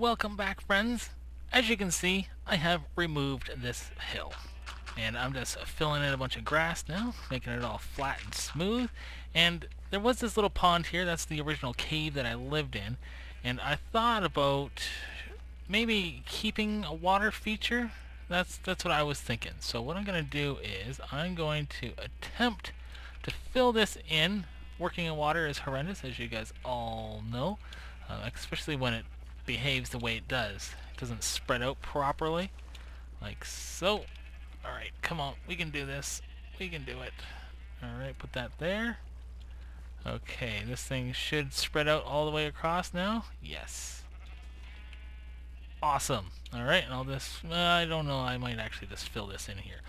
Welcome back, friends. As you can see, I have removed this hill. And I'm just filling in a bunch of grass now, making it all flat and smooth. And there was this little pond here, that's the original cave that I lived in. And I thought about maybe keeping a water feature. That's what I was thinking. So what I'm going to do is I'm going to attempt to fill this in. Working in water is horrendous, as you guys all know, especially when it behaves the way it does. It doesn't spread out properly, like so. Alright, come on, we can do this. We can do it. Alright, put that there. Okay, this thing should spread out all the way across now. Yes. Awesome. Alright, and I'll just, I don't know, I might actually just fill this in here.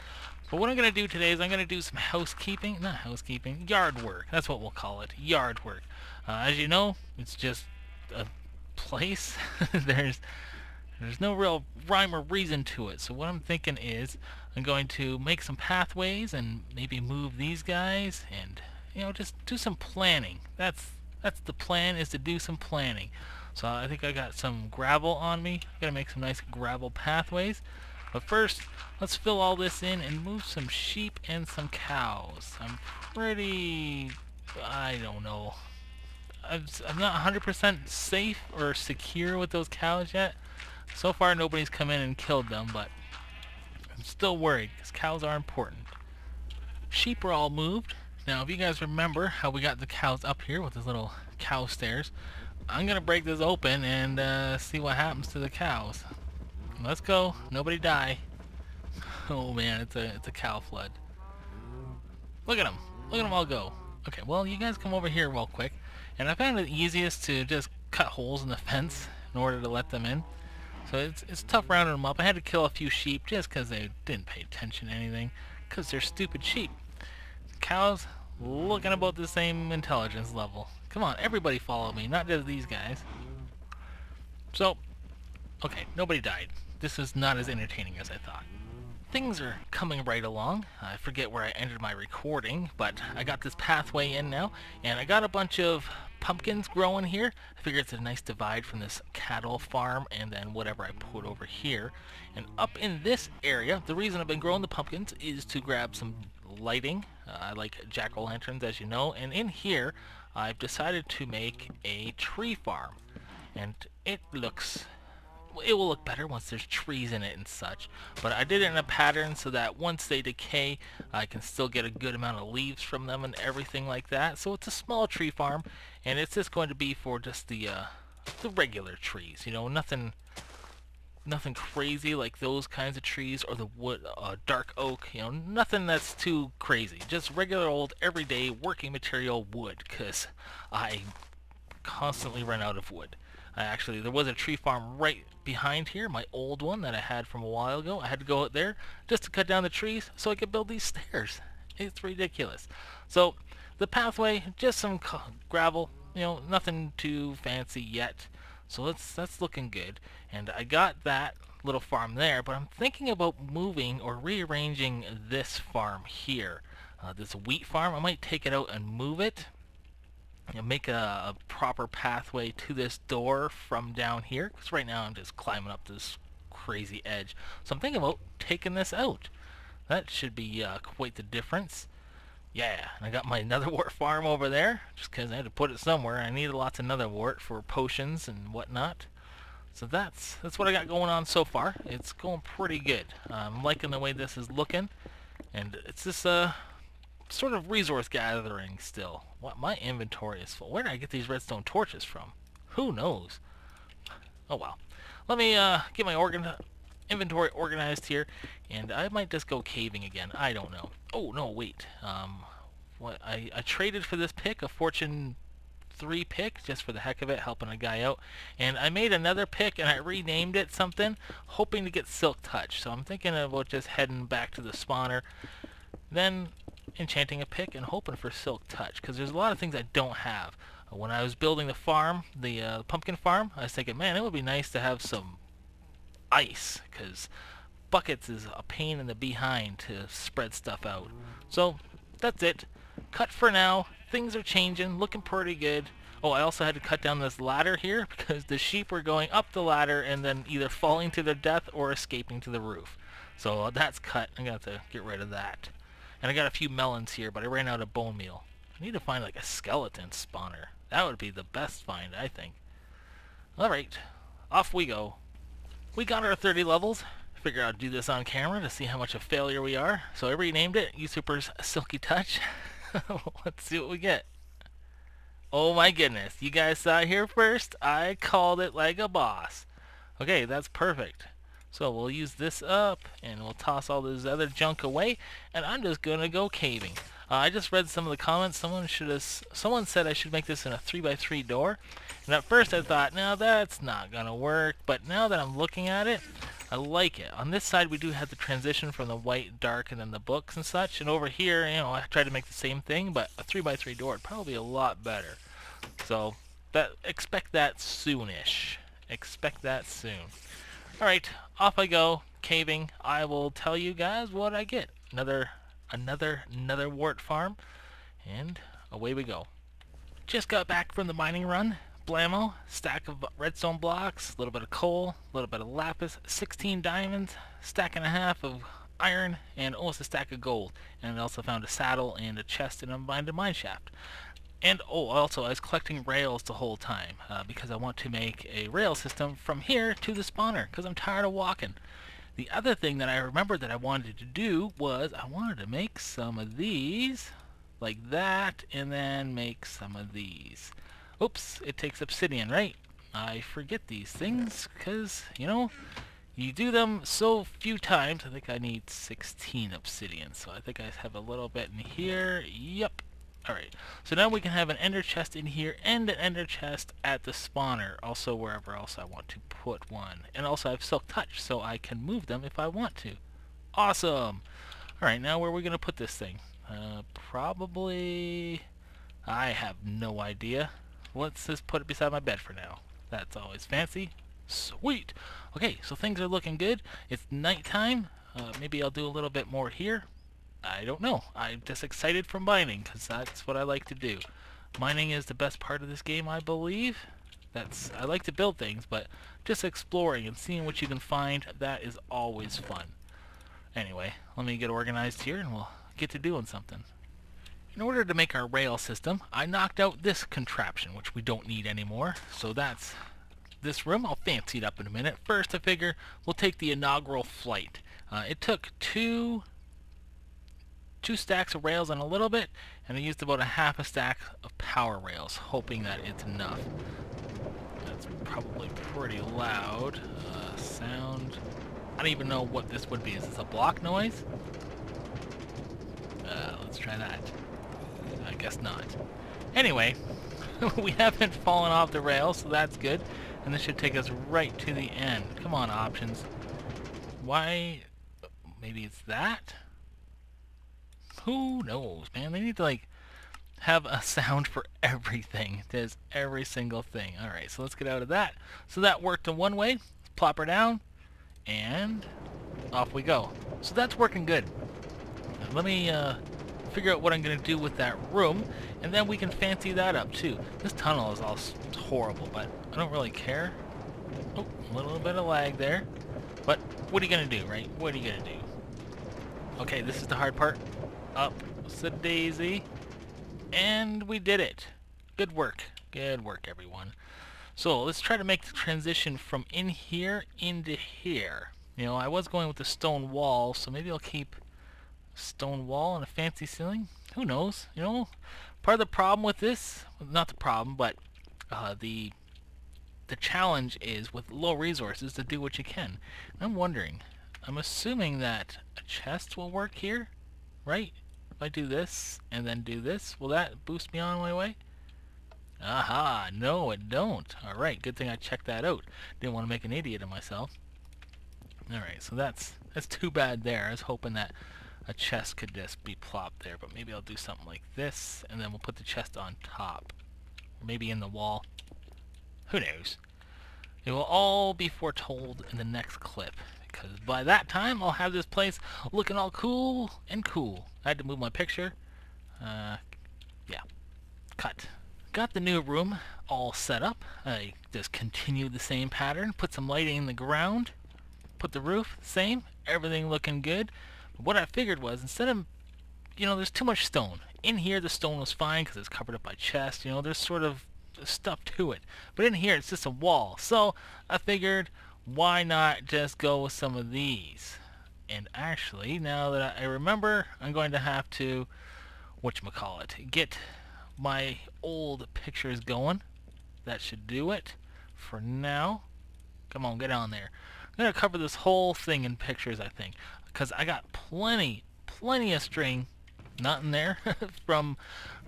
But what I'm going to do today is I'm going to do some housekeeping, not housekeeping, yard work. That's what we'll call it, yard work. As you know, it's just a place. There's no real rhyme or reason to it. So what I'm thinking is I'm going to make some pathways and maybe move these guys and, you know, just do some planning. That's the plan, is to do some planning. So I think I got some gravel on me. I gotta make some nice gravel pathways. But first, let's fill all this in and move some sheep and some cows. I'm pretty, I don't know. I'm not 100% safe or secure with those cows yet. So far nobody's come in and killed them, but I'm still worried because cows are important. Sheep are all moved. Now if you guys remember how we got the cows up here with this little cow stairs, I'm gonna break this open and see what happens to the cows. Let's go. Nobody die. Oh man, it's a cow flood. Look at them. Look at them all go. Okay, well you guys come over here real quick. And I found it easiest to just cut holes in the fence in order to let them in. So it's tough rounding them up. I had to kill a few sheep just because they didn't pay attention to anything. Because they're stupid sheep. Cows, looking about the same intelligence level. Come on, everybody follow me, not just these guys. So, okay, nobody died. This is not as entertaining as I thought. Things are coming right along. I forget where I ended my recording, but I got this pathway in now, and I got a bunch of pumpkins growing here. I figure it's a nice divide from this cattle farm and then whatever I put over here. And up in this area, the reason I've been growing the pumpkins is to grab some lighting. I like jack-o'-lanterns, as you know, and in here I've decided to make a tree farm. And it will look better once there's trees in it and such, but I did it in a pattern so that once they decay I can still get a good amount of leaves from them and everything like that. So it's a small tree farm, and it's just going to be for just the regular trees, you know, nothing crazy like those kinds of trees or the wood, dark oak, you know, nothing that's too crazy, just regular old everyday working material wood, because I constantly run out of wood. Actually, there was a tree farm right behind here, my old one that I had from a while ago. I had to go out there just to cut down the trees so I could build these stairs. It's ridiculous. So the pathway, just some gravel, you know, nothing too fancy yet. So that's looking good. And I got that little farm there, but I'm thinking about moving or rearranging this farm here. This wheat farm, I might take it out and move it. You know, make a proper pathway to this door from down here, because right now I'm just climbing up this crazy edge. So I'm thinking about taking this out. That should be quite the difference. Yeah, and I got my netherwort farm over there, just because I had to put it somewhere. I needed lots of netherwort for potions and whatnot. So that's what I got going on so far. It's going pretty good. I'm liking the way this is looking, and it's this sort of resource gathering still. What, my inventory is full. Where did I get these redstone torches from? Who knows? Oh well. Let me get my inventory organized here, and I might just go caving again. I don't know. Oh no, wait. What I traded for this pick, a Fortune 3 pick, just for the heck of it, helping a guy out. And I made another pick and I renamed it something, hoping to get Silk Touch. So I'm thinking about just heading back to the spawner, then enchanting a pick and hoping for Silk Touch, because there's a lot of things I don't have. When I was building the farm, the pumpkin farm, I was thinking, man, it would be nice to have some ice, because buckets is a pain in the behind to spread stuff out. So that's it. Cut for now. Things are changing, looking pretty good. Oh, I also had to cut down this ladder here because the sheep were going up the ladder and then either falling to their death or escaping to the roof. So that's cut. I'm going to have to get rid of that. And I got a few melons here, but I ran out of bone meal. I need to find like a skeleton spawner. That would be the best find, I think. Alright, off we go. We got our 30 levels. Figured I'd do this on camera to see how much of a failure we are. So I renamed it Usurper's Silky Touch. Let's see what we get. Oh my goodness, you guys saw it here first. I called it like a boss. Okay, that's perfect. So we'll use this up and we'll toss all this other junk away, and I'm just gonna go caving. I just read some of the comments. Someone said I should make this in a 3x3 door, and at first I thought, no, that's not gonna work, but now that I'm looking at it, I like it. On this side we do have the transition from the white, dark, and then the books and such, and over here, you know, I tried to make the same thing, but a 3x3 door would probably be a lot better. So expect that soonish. Expect that soon. Alright, off I go, caving. I will tell you guys what I get. Another wart farm, and away we go. Just got back from the mining run. Blammo, stack of redstone blocks, a little bit of coal, a little bit of lapis, 16 diamonds, stack and a half of iron, and almost a stack of gold. And I also found a saddle and a chest in a abandoned mine shaft. And also I was collecting rails the whole time because I want to make a rail system from here to the spawner because I'm tired of walking. The other thing that I remembered that I wanted to do was I wanted to make some of these like that, and then make some of these. Oops, it takes obsidian, right? I forget these things because, you know, you do them so few times. I think I need 16 obsidian, so I think I have a little bit in here. Yep. Alright, so now we can have an ender chest in here and an ender chest at the spawner, also wherever else I want to put one. And also I have silk touch, so I can move them if I want to. Awesome! Alright, now where are we going to put this thing? Probably... I have no idea. Let's just put it beside my bed for now. That's always fancy. Sweet! Okay, so things are looking good. It's nighttime. Maybe I'll do a little bit more here. I don't know. I'm just excited for mining because that's what I like to do. Mining is the best part of this game, I believe. I like to build things, but just exploring and seeing what you can find, that is always fun. Anyway, let me get organized here and we'll get to doing something. In order to make our rail system, I knocked out this contraption, which we don't need anymore. So that's this room. I'll fancy it up in a minute. First, I figure we'll take the inaugural flight. It took two stacks of rails and a little bit, and I used about a half a stack of power rails, hoping that it's enough. That's probably pretty loud. Sound. I don't even know what this would be. Is this a block noise? Let's try that. I guess not. Anyway, we haven't fallen off the rails, so that's good. And this should take us right to the end. Come on, options. Why? Maybe it's that? Who knows, man? They need to, like, have a sound for everything. There's every single thing. Alright, so let's get out of that. So that worked in one way. Let's plop her down. And off we go. So that's working good. Now, let me figure out what I'm going to do with that room, and then we can fancy that up, too. This tunnel is all horrible, but I don't really care. Oh, a little bit of lag there. But what are you going to do, right? What are you going to do? Okay, this is the hard part. Up the daisy, and we did it. Good work, everyone. So let's try to make the transition from in here into here. You know, I was going with the stone wall, so maybe I'll keep stone wall and a fancy ceiling. Who knows? You know, part of the problem with this, not the problem, but the challenge is with low resources to do what you can. I'm wondering, I'm assuming that a chest will work here, right? If I do this and then do this, will that boost me on my way? Aha, no it don't. Alright, good thing I checked that out. Didn't want to make an idiot of myself. Alright, so that's too bad there. I was hoping that a chest could just be plopped there, but maybe I'll do something like this, and then we'll put the chest on top. Or maybe in the wall. Who knows? It will all be foretold in the next clip, because by that time I'll have this place looking all cool and cool. I had to move my picture. Yeah. Cut. got the new room all set up. I just continued the same pattern, put some lighting in the ground, put the roof, same, everything looking good. But what I figured was, instead of, there's too much stone. In here the stone was fine because it's covered up by chest, there's sort of stuff to it. But in here it's just a wall. So I figured, why not just go with some of these? And actually, now that I remember, I'm going to have to, whatchamacallit, get my old pictures going. That should do it for now. Come on, get on there. I'm going to cover this whole thing in pictures, I think, because I got plenty of string, not in there, from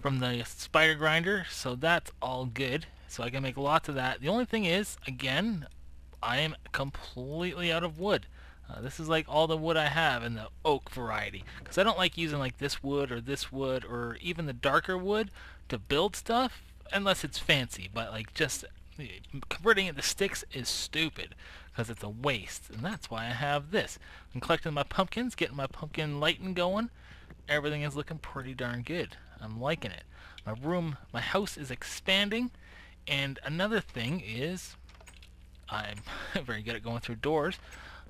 the spider grinder, so that's all good. So I can make lots of that. The only thing is, again, I am completely out of wood. This is like all the wood I have in the oak variety, because I don't like using like this wood or even the darker wood to build stuff unless it's fancy. But like just converting it to sticks is stupid because it's a waste, and that's why I have this. I'm collecting my pumpkins, getting my pumpkin lighting going. Everything is looking pretty darn good. I'm liking it. My house is expanding, and another thing is I'm very good at going through doors.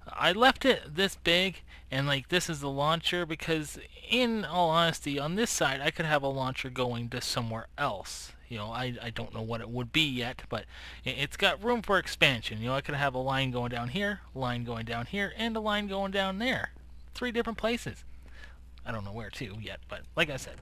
I left it this big, and like this is the launcher, because in all honesty, on this side I could have a launcher going to somewhere else. I don't know what it would be yet, but it's got room for expansion. I could have a line going down here, a line going down here, and a line going down there. 3 different places. I don't know where to yet, but like I said.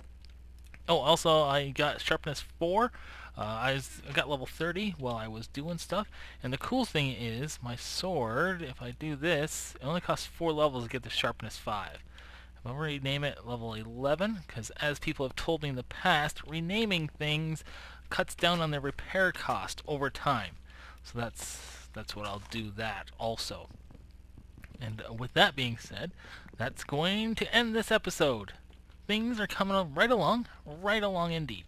Oh, also I got sharpness 4. I got level 30 while I was doing stuff. And the cool thing is, my sword, if I do this, it only costs 4 levels to get the sharpness 5. I'm going to rename it level 11, because as people have told me in the past, renaming things cuts down on their repair cost over time. So that's what I'll do that also. And with that being said, that's going to end this episode. Things are coming right along indeed.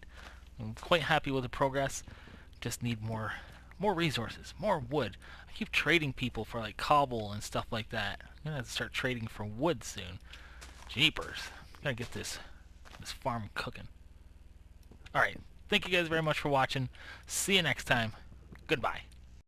I'm quite happy with the progress. Just need more resources, more wood. I keep trading people for like cobble and stuff like that. I'm gonna have to start trading for wood soon. Jeepers. Gotta get this farm cooking. Alright, thank you guys very much for watching. See you next time. Goodbye.